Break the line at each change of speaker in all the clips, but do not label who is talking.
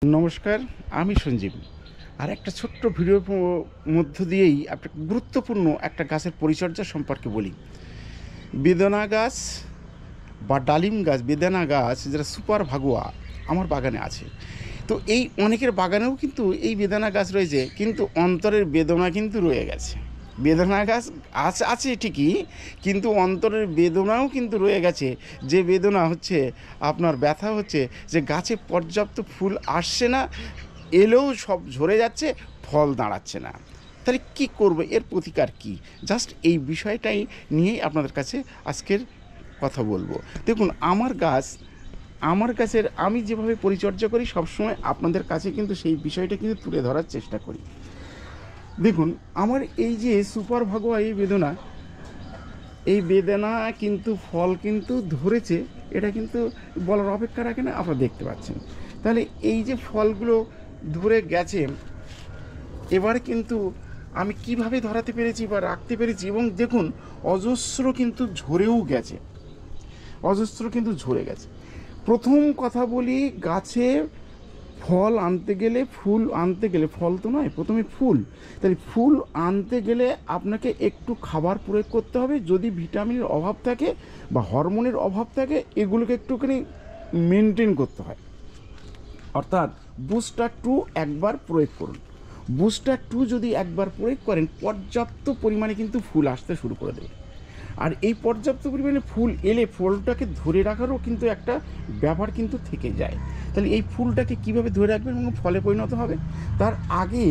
নমস্কার, আমি সঞ্জীব। আর একটা ছোট্ট ভিডিওর মধ্য দিয়েই একটা গুরুত্বপূর্ণ একটা গাছের পরিচর্যা সম্পর্কে বলি। বেদানা গাছ বা ডালিম গাছ, বেদানা গাছ যেটা সুপার ভাগুয়া আমার বাগানে আছে। তো এই অনেকের বাগানেও কিন্তু এই বেদানা গাছ রয়েছে, কিন্তু অন্তরের বেদনা কিন্তু রয়ে গেছে। বেদনা গাছ আছে ঠিকই, কিন্তু অন্তরের বেদনাও কিন্তু রয়ে গেছে। যে বেদনা হচ্ছে, আপনার ব্যথা হচ্ছে যে গাছে পর্যাপ্ত ফুল আসছে না, এলেও সব ঝরে যাচ্ছে, ফল দাঁড়াচ্ছে না। তাহলে কী করবো, এর প্রতিকার কী? জাস্ট এই বিষয়টাই নিয়েই আপনাদের কাছে আজকের কথা বলবো। দেখুন, আমার গাছের আমি যেভাবে পরিচর্যা করি সবসময় আপনাদের কাছে কিন্তু সেই বিষয়টা কিন্তু তুলে ধরার চেষ্টা করি। দেখুন, আমার এই যে সুপার ভাগোয়া এই বেদানা কিন্তু ফল কিন্তু ধরেছে, এটা কিন্তু বলার অপেক্ষা রাখে না, আপনারা দেখতে পাচ্ছেন। তাহলে এই যে ফলগুলো ধরে গেছে, এবারে কিন্তু আমি কিভাবে ধরাতে পেরেছি বা রাখতে পেরেছি, এবং দেখুন অজস্র কিন্তু ঝরে গেছে। প্রথম কথা বলি, গাছে ফল আনতে গেলে, ফুল আনতে গেলে, ফল তো নয়, প্রথমে ফুল। তাহলে ফুল আনতে গেলে আপনাকে একটু খাবার প্রয়োগ করতে হবে। যদি ভিটামিনের অভাব থাকে বা হরমোনের অভাব থাকে, এগুলোকে একটুখানি মেনটেন করতে হয়। অর্থাৎ বুস্টার 2 একবার প্রয়োগ করুন। বুস্টার 2 যদি একবার প্রয়োগ করেন, পর্যাপ্ত পরিমাণে কিন্তু ফুল আসতে শুরু করে দেবে। আর এই পর্যাপ্ত পরিমাণে ফুল এলে ফলটাকে ধরে রাখারও কিন্তু একটা ব্যাপার কিন্তু থেকে যায়। তাহলে এই ফুলটাকে কীভাবে ধরে রাখবেন এবং ফলে পরিণত হবে, তার আগে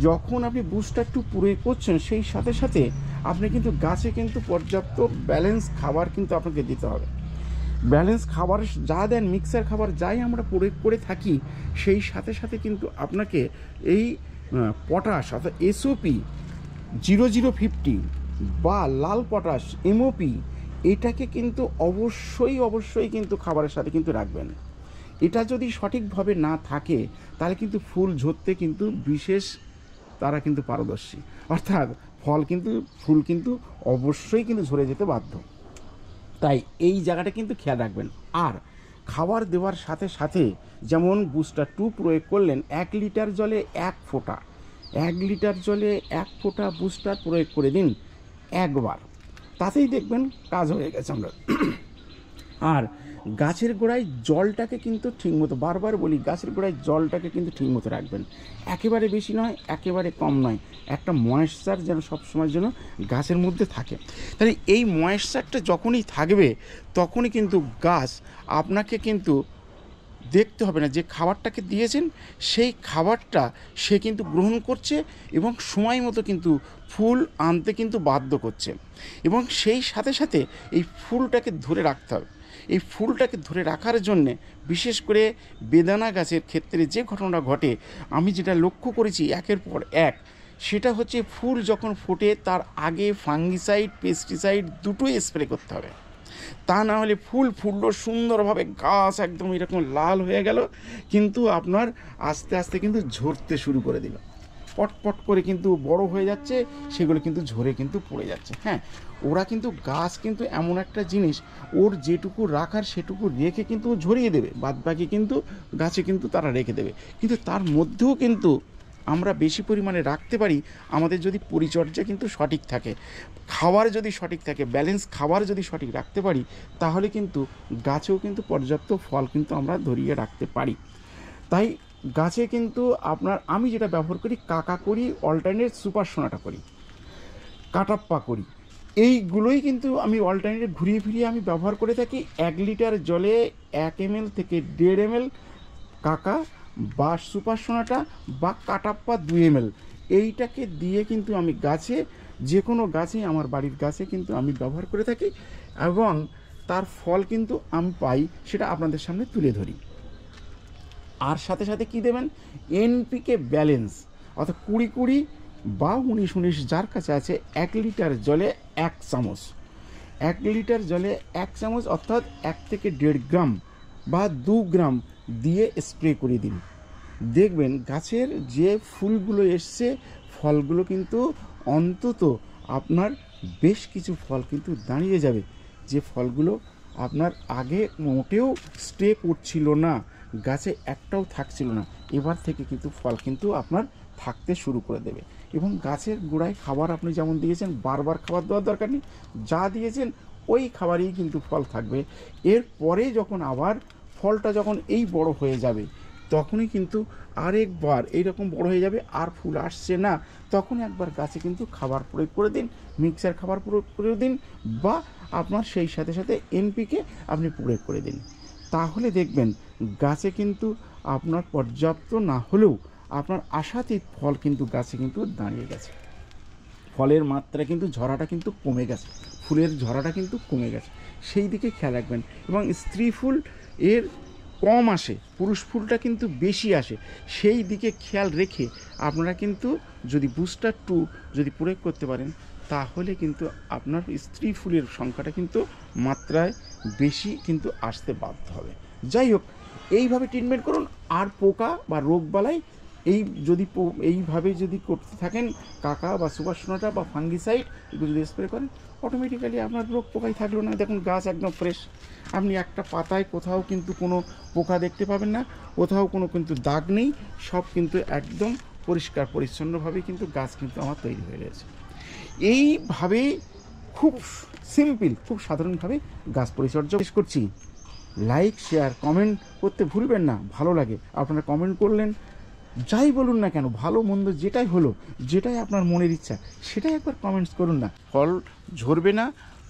যখন আপনি বুস্টার 2 প্রয়োগ করছেন, সেই সাথে সাথে আপনি কিন্তু গাছে কিন্তু পর্যাপ্ত ব্যালেন্স খাবার কিন্তু আপনাকে দিতে হবে। ব্যালেন্স খাবার যা দেন, মিক্সার খাবার যাই আমরা প্রয়োগ করে থাকি, সেই সাথে সাথে কিন্তু আপনাকে এই পটাশ অর্থাৎ এসওপি 0050 বা লাল পটাশ এমওপি, এটাকে কিন্তু অবশ্যই কিন্তু খাবারের সাথে কিন্তু রাখবেন। এটা যদি সঠিকভাবে না থাকে, তাহলে কিন্তু ফুল ঝরতে কিন্তু বিশেষ তারা কিন্তু পারদর্শী, অর্থাৎ ফুল কিন্তু অবশ্যই কিন্তু ঝরে যেতে বাধ্য। তাই এই জায়গাটা কিন্তু খেয়াল রাখবেন। আর খাবার দেওয়ার সাথে সাথে, যেমন বুস্টার 2 প্রয়োগ করলেন, 1 লিটার জলে 1 ফোঁটা বুস্টার প্রয়োগ করে দিন একবার, তাতেই দেখবেন কাজ হয়ে গেছে আমরা। আর গাছের গোড়ায় জলটাকে কিন্তু ঠিকমতো, বারবার বলি, গাছের গোড়ায় জলটাকে কিন্তু ঠিকমতো রাখবেন। একেবারে বেশি নয়, একেবারে কম নয়, একটা ময়েশ্চার যেন সবসময়ের জন্য গাছের মধ্যে থাকে। তাহলে এই ময়েশ্চারটা যখনই থাকবে, তখনই কিন্তু গাছ আপনাকে কিন্তু দেখতে হবে না যে খাবারটাকে দিয়েছেন, সেই খাবারটা সে কিন্তু গ্রহণ করছে এবং সময় মতো কিন্তু ফুল আনতে কিন্তু বাধ্য করছে। এবং সেই সাথে সাথে এই ফুলটাকে ধরে রাখতে হবে। এই ফুলটাকে ধরে রাখার জন্যে, বিশেষ করে বেদানা গাছের ক্ষেত্রে যে ঘটনাটা ঘটে, আমি যেটা লক্ষ্য করেছি একের পর এক, সেটা হচ্ছে ফুল যখন ফোটে তার আগে ফাঙ্গিসাইড, পেস্টিসাইড দুটোই স্প্রে করতে হবে। তা না হলে ফুল ফুটলো সুন্দরভাবে, গাছ একদম এরকম লাল হয়ে গেল, কিন্তু আপনার আস্তে আস্তে কিন্তু ঝরতে শুরু করে দিল, পটপট করে কিন্তু বড় হয়ে যাচ্ছে, সেগুলো কিন্তু ঝরে কিন্তু পড়ে যাচ্ছে। হ্যাঁ, ওরা কিন্তু গাছ কিন্তু এমন একটা জিনিস, ওর যেটুকু রাখার সেটুকু রেখে কিন্তু ঝরিয়ে দেবে, বাদবাকি কিন্তু গাছে কিন্তু তারা রেখে দেবে। কিন্তু তার মধ্যেও কিন্তু আমরা বেশি পরিমাণে রাখতে পারি, আমাদের যদি পরিচর্যা কিন্তু সঠিক থাকে, খাবার যদি সঠিক থাকে, ব্যালেন্স খাবার যদি সঠিক রাখতে পারি, তাহলে কিন্তু গাছেও কিন্তু পর্যাপ্ত ফল কিন্তু আমরা ধরিয়ে রাখতে পারি। তাই গাছে কিন্তু আমি যেটা ব্যবহার করি, কাকা করি, অল্টারনেট সুপার সোনাটা করি, কাটাপ্পা করি, এইগুলোই কিন্তু আমি অল্টারনেট ঘুরিয়ে ফিরিয়ে আমি ব্যবহার করে থাকি। 1 লিটার জলে 1 ml থেকে 1.5 ml কাকা বা সুপার সোনাটা বা কাটাপ্পা 2 ml, এইটাকে দিয়ে কিন্তু আমি গাছে, যে কোনো গাছে, আমার বাড়ির গাছে কিন্তু আমি ব্যবহার করে থাকি, এবং তার ফল কিন্তু আমি পাই, সেটা আপনাদের সামনে তুলে ধরি। আর সাথে সাথে কী দেবেন, এনপিকে ব্যালেন্স, অর্থাৎ 20-20 বা 19-19 যার কাছে আছে, 1 লিটার জলে 1 চামচ, 1 লিটার জলে 1 চামচ, অর্থাৎ 1 থেকে 1.5 গ্রাম বা 2 গ্রাম দিয়ে স্প্রে করে দিন। দেখবেন গাছের যে ফুলগুলো এসছে, ফলগুলো কিন্তু অন্তত আপনার বেশ কিছু ফল কিন্তু দাঁড়িয়ে যাবে, যে ফলগুলো আপনার আগে মোটেও স্প্রে করছিল না, গাছে একটাও থাকছিল না, এবার থেকে কিন্তু ফল কিন্তু আপনার থাকতে শুরু করে দেবে। এবং গাছের গোড়ায় খাবার আপনি যেমন দিয়েছেন, বারবার খাবার দেওয়ার দরকার নেই, যা দিয়েছেন ওই খাবারেই কিন্তু ফল থাকবে। এরপরে যখন আবার ফলটা যখন এই বড় হয়ে যাবে, তখনই কিন্তু আরেকবার এইরকম বড় হয়ে যাবে, আর ফুল আসছে না, তখন একবার গাছে কিন্তু খাবার প্রয়োগ করে দিন, মিক্সার খাবার প্রয়োগ করে দিন, বা আপনার সেই সাথে সাথে এনপিকে আপনি প্রয়োগ করে দিন। তাহলে দেখবেন গাছে কিন্তু আপনার পর্যাপ্ত না হলেও আপনার আশাতীত ফল কিন্তু গাছে কিন্তু দাঁড়িয়ে গেছে। ফলের মাত্রা কিন্তু ঝরাটা কিন্তু কমে গেছে, ফুলের ঝরাটা কিন্তু কমে গেছে, সেই দিকে খেয়াল রাখবেন। এবং স্ত্রী ফুল এর কম আসে, পুরুষ ফুলটা কিন্তু বেশি আসে, সেই দিকে খেয়াল রেখে আপনারা কিন্তু যদি বুস্টার 2 যদি প্রয়োগ করতে পারেন, তাহলে কিন্তু আপনার স্ত্রী ফুলের সংখ্যাটা কিন্তু মাত্রায় বেশি কিন্তু আসতে বাধ্য হবে। যাই হোক, এইভাবে ট্রিটমেন্ট করুন। আর পোকা বা রোগবালাই এইভাবে যদি করতে থাকেন, কাকা বা সুপারসোনাটা বা ফাঙ্গিসাইড এগুলো যদি স্প্রে করেন, অটোমেটিক্যালি আপনার রোগ পোকাই থাকলো না। দেখুন গাছ একদম ফ্রেশ, আপনি একটা পাতায় কোথাও কিন্তু কোনো পোকা দেখতে পাবেন না, কোথাও কোনো কিন্তু দাগ নেই, সব কিন্তু একদম পরিষ্কার পরিচ্ছন্নভাবে কিন্তু গাছ কিন্তু আমার তৈরি হয়ে রয়েছে। এইভাবে খুব সিম্পল, খুব সাধারণভাবে গাছ পরিচর্যা শেষ করছি। লাইক, শেয়ার, কমেন্ট করতে ভুলবেন না। ভালো লাগে আপনারা কমেন্ট করলেন, যাই বলুন না কেন, ভালো মন্দ যেটাই হলো, যেটাই আপনার মনের ইচ্ছা, সেটাই একবার কমেন্টস করুন না। ফল ঝরবে না,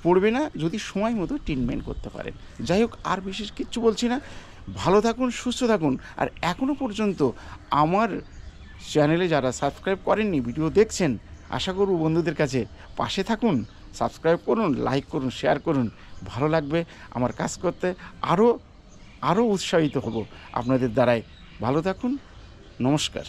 পড়বে না যদি সময় মতো ট্রিটমেন্ট করতে পারেন। যাই হোক, আর বিশেষ কিচ্ছু বলছি না। ভালো থাকুন, সুস্থ থাকুন। আর এখনও পর্যন্ত আমার চ্যানেলে যারা সাবস্ক্রাইব করেননি, ভিডিও দেখছেন, আশা করব বন্ধুদের কাছে পাশে থাকুন, সাবস্ক্রাইব করুন, লাইক করুন, শেয়ার করুন। ভালো লাগবে আমার কাজ করতে, আরও উৎসাহিত হব আপনাদের দ্বারাই। ভালো থাকুন, নমস্কার।